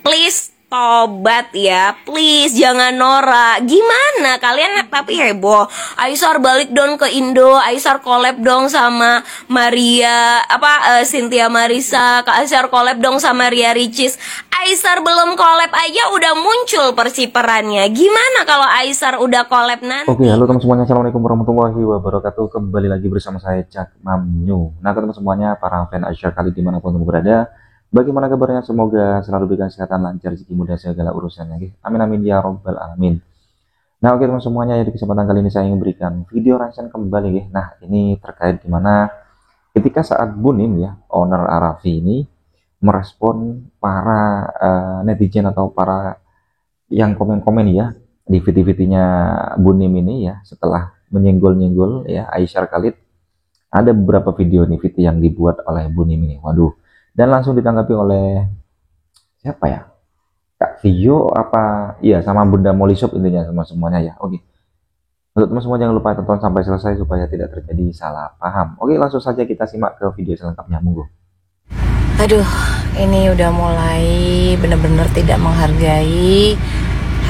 Please tobat ya, please jangan norak. Gimana kalian tapi heboh, Aisar balik dong ke Indo, Aisar collab dong sama Maria Cynthia Marissa, Kak Aisar collab dong sama Ria Ricis. Aisar belum collab aja udah muncul persiperannya. Gimana kalau Aisar udah collab nanti? Oke, halo teman semuanya, assalamualaikum warahmatullahi wabarakatuh. Kembali lagi bersama saya Cak Mamnyu. Nah teman semuanya, para fan Aisar kali dimanapun kamu berada, bagaimana kabarnya? Semoga selalu diberikan kesehatan, lancar, rezeki mudah, segala urusannya. Amin amin ya robbal alamin. Nah oke teman semuanya, di kesempatan kali ini saya ingin memberikan video reaction kembali. Nah ini terkait dimana ketika saat Bunim ya, owner Arafi ini merespon para netizen atau para yang komen-komen ya di video-videonya Bunim ini ya, setelah menyenggol-nyenggol ya Aisar Khalid. Ada beberapa video nih, video yang dibuat oleh Bunim ini, waduh, dan langsung ditanggapi oleh siapa ya, Kak Vio apa iya, sama Bunda Molly Shop, intinya sama semuanya ya. Oke, untuk teman semua jangan lupa tonton sampai selesai supaya tidak terjadi salah paham. Oke, langsung saja kita simak ke video selengkapnya, monggo. Aduh, ini udah mulai bener-bener tidak menghargai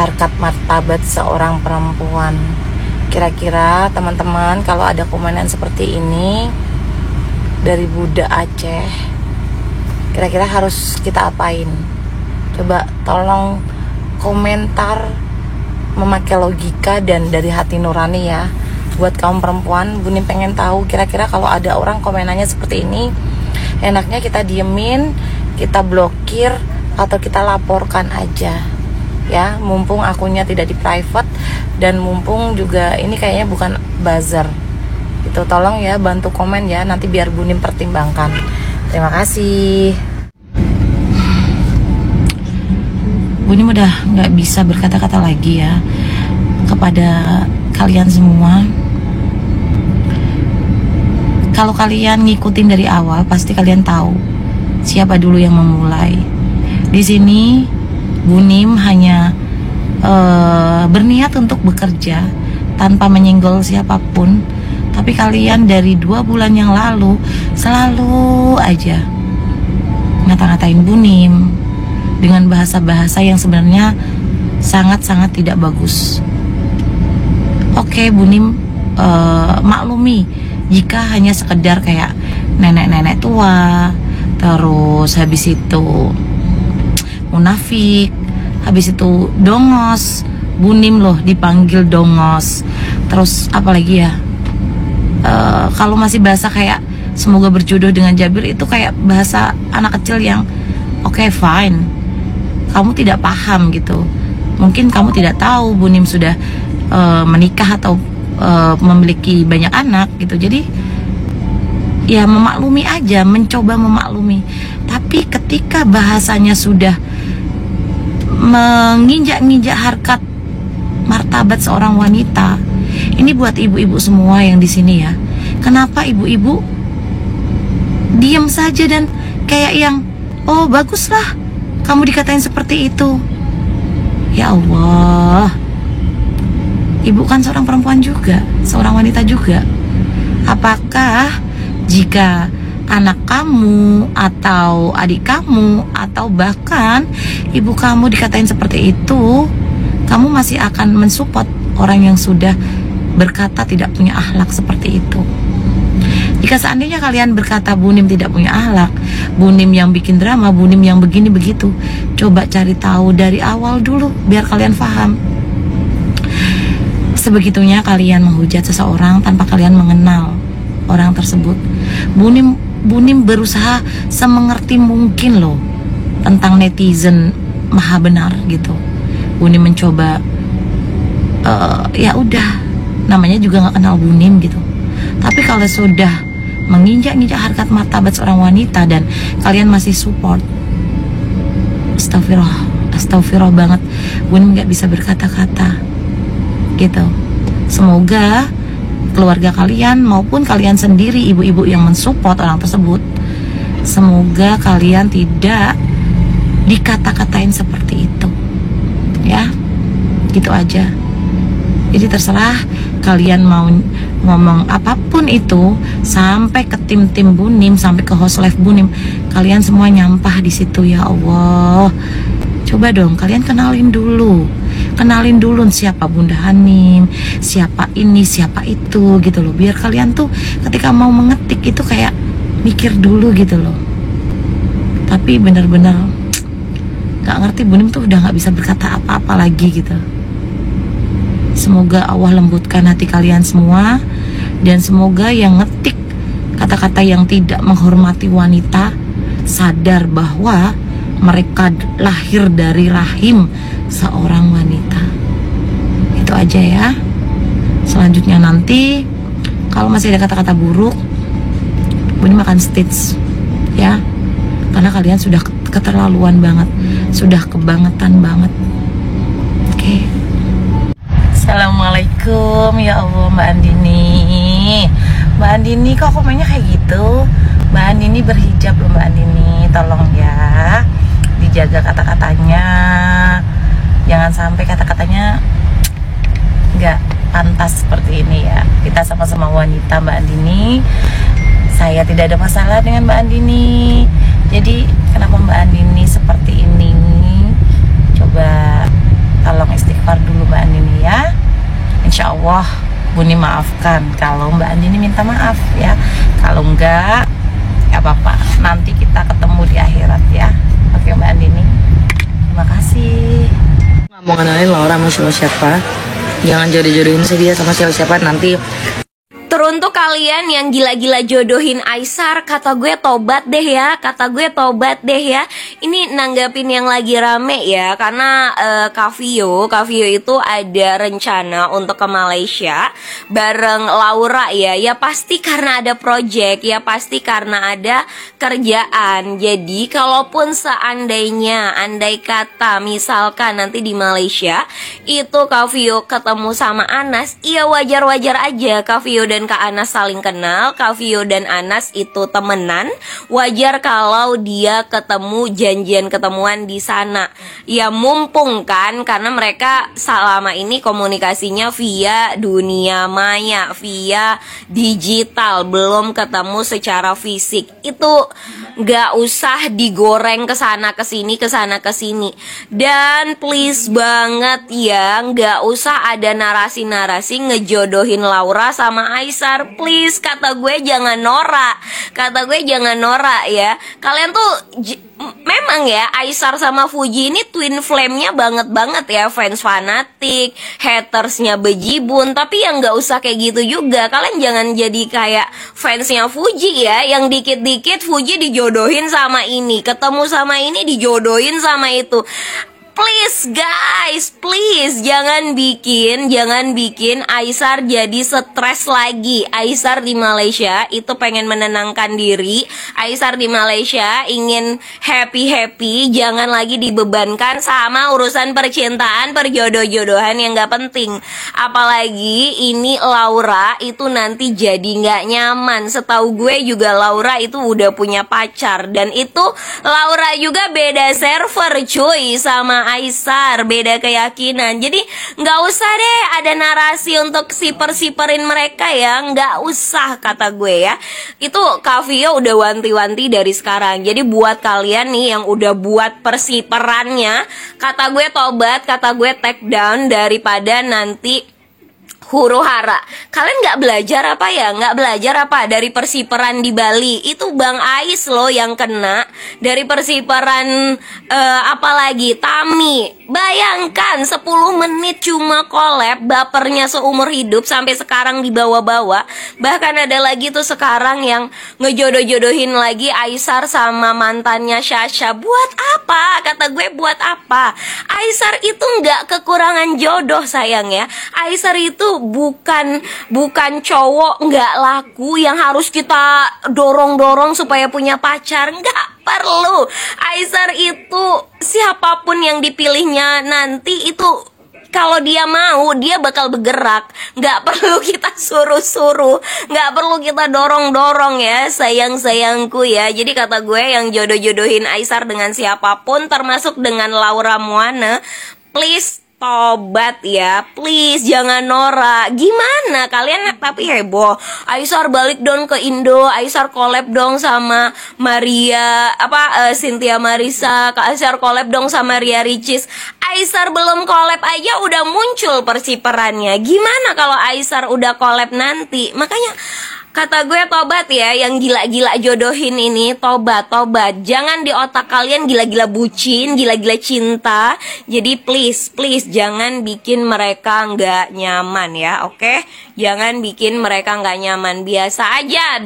harkat martabat seorang perempuan. Kira-kira teman-teman kalau ada komenan seperti ini dari Buddha Aceh, kira-kira harus kita apain? Coba tolong komentar memakai logika dan dari hati nurani ya. Buat kaum perempuan, Bunim pengen tahu kira-kira kalau ada orang komenannya seperti ini, enaknya kita diemin, kita blokir, atau kita laporkan aja ya, mumpung akunnya tidak di private dan mumpung juga ini kayaknya bukan buzzer itu. Tolong ya bantu komen ya, nanti biar Bunim pertimbangkan. Terima kasih. Bunim udah nggak bisa berkata-kata lagi ya kepada kalian semua. Kalau kalian ngikutin dari awal, pasti kalian tahu siapa dulu yang memulai. Di sini Bunim hanya berniat untuk bekerja tanpa menyenggol siapapun. Tapi kalian dari 2 bulan yang lalu selalu aja ngata-ngatain Bunim dengan bahasa-bahasa yang sebenarnya sangat-sangat tidak bagus. Oke, Bunim maklumi jika hanya sekedar kayak nenek-nenek tua, terus habis itu munafik, habis itu dongos. Bunim loh dipanggil dongos. Terus apalagi ya, kalau masih bahasa kayak semoga berjodoh dengan Jabir, itu kayak bahasa anak kecil yang oke, fine, kamu tidak paham gitu. Mungkin kamu tidak tahu Bunim sudah menikah atau memiliki banyak anak gitu. Jadi ya memaklumi aja, mencoba memaklumi. Tapi ketika bahasanya sudah menginjak-injak harkat martabat seorang wanita, ini buat ibu-ibu semua yang di sini ya. Kenapa ibu-ibu diam saja dan kayak yang oh baguslah kamu dikatain seperti itu? Ya Allah, ibu kan seorang perempuan juga, seorang wanita juga. Apakah jika anak kamu atau adik kamu atau bahkan ibu kamu dikatain seperti itu, kamu masih akan mensupport orang yang sudah berkata tidak punya akhlak seperti itu? Jika seandainya kalian berkata Bunim tidak punya akhlak, Bunim yang bikin drama, Bunim yang begini begitu, coba cari tahu dari awal dulu biar kalian paham. Sebegitunya kalian menghujat seseorang tanpa kalian mengenal orang tersebut. Bunim berusaha semengerti mungkin loh tentang netizen maha benar gitu. Bunim mencoba ya udah, namanya juga nggak kenal Bunim gitu. Tapi kalau sudah menginjak-injak harkat martabat seorang wanita dan kalian masih support, astagfirullah banget. Bunim nggak bisa berkata-kata gitu. Semoga keluarga kalian maupun kalian sendiri, ibu-ibu yang mensupport orang tersebut, semoga kalian tidak dikata-katain seperti itu ya, gitu aja. Jadi terserah kalian mau ngomong apapun itu, sampai ke tim-tim Bunim, sampai ke host live Bunim, kalian semua nyampah di situ. Ya Allah, coba Coba dong kalian kenalin dulu siapa Bunda Hanim, siapa ini, siapa itu gitu loh. Biar kalian tuh ketika mau mengetik itu kayak mikir dulu gitu loh. Tapi bener-bener gak ngerti, Bu Nim tuh udah gak bisa berkata apa-apa lagi gitu. Semoga Allah lembutkan hati kalian semua, dan semoga yang ngetik kata-kata yang tidak menghormati wanita sadar bahwa mereka lahir dari rahim seorang wanita. Itu aja ya. Selanjutnya nanti kalau masih ada kata-kata buruk, Bu Nim akan stitch ya, karena kalian sudah keterlaluan banget, sudah kebangetan banget. Oke. Assalamualaikum. Ya Allah, Mbak Andini kok komennya kayak gitu? Mbak Andini berhijab loh, Mbak Andini, tolong ya dijaga kata-katanya, jangan sampai kata-katanya nggak pantas seperti ini ya. Kita sama-sama wanita, Mbak Andini. Saya tidak ada masalah dengan Mbak Andini. Jadi kenapa Mbak Andini seperti ini? Coba tolong istighfar dulu Mbak Andini ya. Insya Allah Buni maafkan kalau Mbak Andini minta maaf ya. Kalau enggak, ya apa-apa. Nanti kita ketemu di akhirat ya. Oke Mbak Andini, terima kasih. Nggak mau kenalin Laura sama siapa. Jangan jodoh-jodohin dia sama siapa-siapa nanti. Teruntuk kalian yang gila-gila jodohin Aisar, kata gue tobat deh ya, Ini nanggapin yang lagi rame ya, karena Kavio itu ada rencana untuk ke Malaysia bareng Laura ya. Ya pasti karena ada project, ya pasti karena ada kerjaan. Jadi kalaupun seandainya, andai kata misalkan nanti di Malaysia itu Kavio ketemu sama Anas, ya wajar-wajar aja Kavio dan Kak Anas saling kenal, Kavio dan Anas itu temenan. Wajar kalau dia janjian ketemuan di sana. Ya mumpung kan, karena mereka selama ini komunikasinya via dunia maya, via digital, belum ketemu secara fisik. Itu gak usah digoreng kesana kesini. Dan please banget ya, gak usah ada narasi-narasi ngejodohin Laura sama Aisar. Please, kata gue jangan norak ya. Kalian tuh memang ya, Aisar sama Fuji ini twin flame-nya banget ya, fans fanatik, hatersnya bejibun. Tapi yang gak usah kayak gitu juga. Kalian jangan jadi kayak fansnya Fuji ya, yang dikit-dikit Fuji dijodohin sama ini, ketemu sama ini dijodohin sama itu. Please guys, please jangan bikin Aisar jadi stres lagi. Aisar di Malaysia itu pengen menenangkan diri. Aisar di Malaysia ingin happy, jangan lagi dibebankan sama urusan percintaan, perjodoh-jodohan yang gak penting. Apalagi ini Laura itu nanti jadi gak nyaman. Setahu gue juga Laura itu udah punya pacar, dan itu Laura juga beda server cuy sama Aisar, beda keyakinan. Jadi nggak usah deh ada narasi untuk siper-siperin mereka ya, nggak usah kata gue ya. Itu Kavio udah wanti-wanti dari sekarang. Jadi buat kalian nih yang udah buat persiperannya, kata gue tobat, kata gue take down, daripada nanti huru hara. Kalian nggak belajar apa ya? Nggak belajar apa dari persiperan di Bali? Itu Bang Ais loh yang kena. Dari persiperan apalagi Tami. Bayangkan 10 menit cuma collab, bapernya seumur hidup sampai sekarang dibawa-bawa. Bahkan ada lagi tuh sekarang yang ngejodoh-jodohin lagi Aisar sama mantannya Sasha. Buat apa? Kata gue buat apa? Aisar itu nggak kekurangan jodoh sayang ya. Aisar itu bukan cowok nggak laku yang harus kita dorong supaya punya pacar. Nggak perlu. Aisar itu siapapun yang dipilihnya nanti itu, kalau dia mau, dia bakal bergerak. Nggak perlu kita suruh-suruh, nggak perlu kita dorong-dorong ya, sayang-sayangku ya. Jadi kata gue yang jodoh-jodohin Aisar dengan siapapun, termasuk dengan Laura Moana, please tobat ya, please jangan norak. Gimana kalian tapi heboh, Aisar balik dong ke Indo, Aisar collab dong sama Maria Cynthia Marisa, Kak Aisar collab dong sama Ria Ricis. Aisar belum collab aja udah muncul persiperannya. Gimana kalau Aisar udah collab nanti? Makanya kata gue tobat ya, yang gila-gila jodohin ini tobat. Jangan di otak kalian gila-gila bucin, gila-gila cinta. Jadi please jangan bikin mereka nggak nyaman ya, oke? Jangan bikin mereka nggak nyaman. Biasa aja,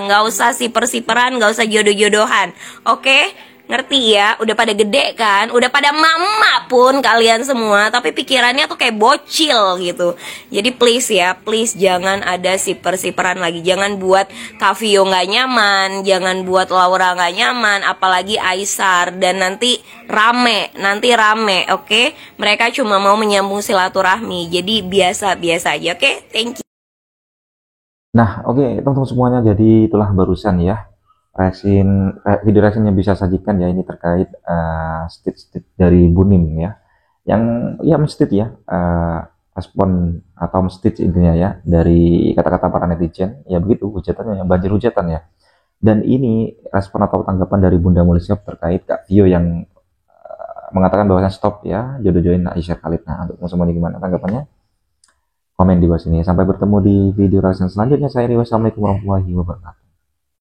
nggak usah siper-siperan, nggak usah jodoh-jodohan, oke? Ngerti ya, udah pada gede kan, udah pada mama pun kalian semua, tapi pikirannya tuh kayak bocil gitu. Jadi please jangan ada siper-siperan lagi. Jangan buat Kavio nggak nyaman, jangan buat Laura nggak nyaman, apalagi Aisar. Dan nanti rame, oke? Mereka cuma mau menyambung silaturahmi, jadi biasa aja, oke? Thank you. Nah, oke, teman-teman semuanya, jadi itulah barusan ya video reaction yang bisa sajikan ya, ini terkait state dari Bunim ya, yang ya mesti ya respon atau mesti intinya ya dari kata-kata para netizen ya, begitu hujatannya, yang banjir hujatan ya. Dan ini respon atau tanggapan dari Bunda Mulisiop terkait Kak Vio yang mengatakan bahwasanya stop ya jodoh-jodohin Aisyah Khalid. Nah, untuk semuanya gimana tanggapannya? Komen di bawah sini. Sampai bertemu di video reaction selanjutnya. Saya Rio, assalamualaikum warahmatullahi wabarakatuh.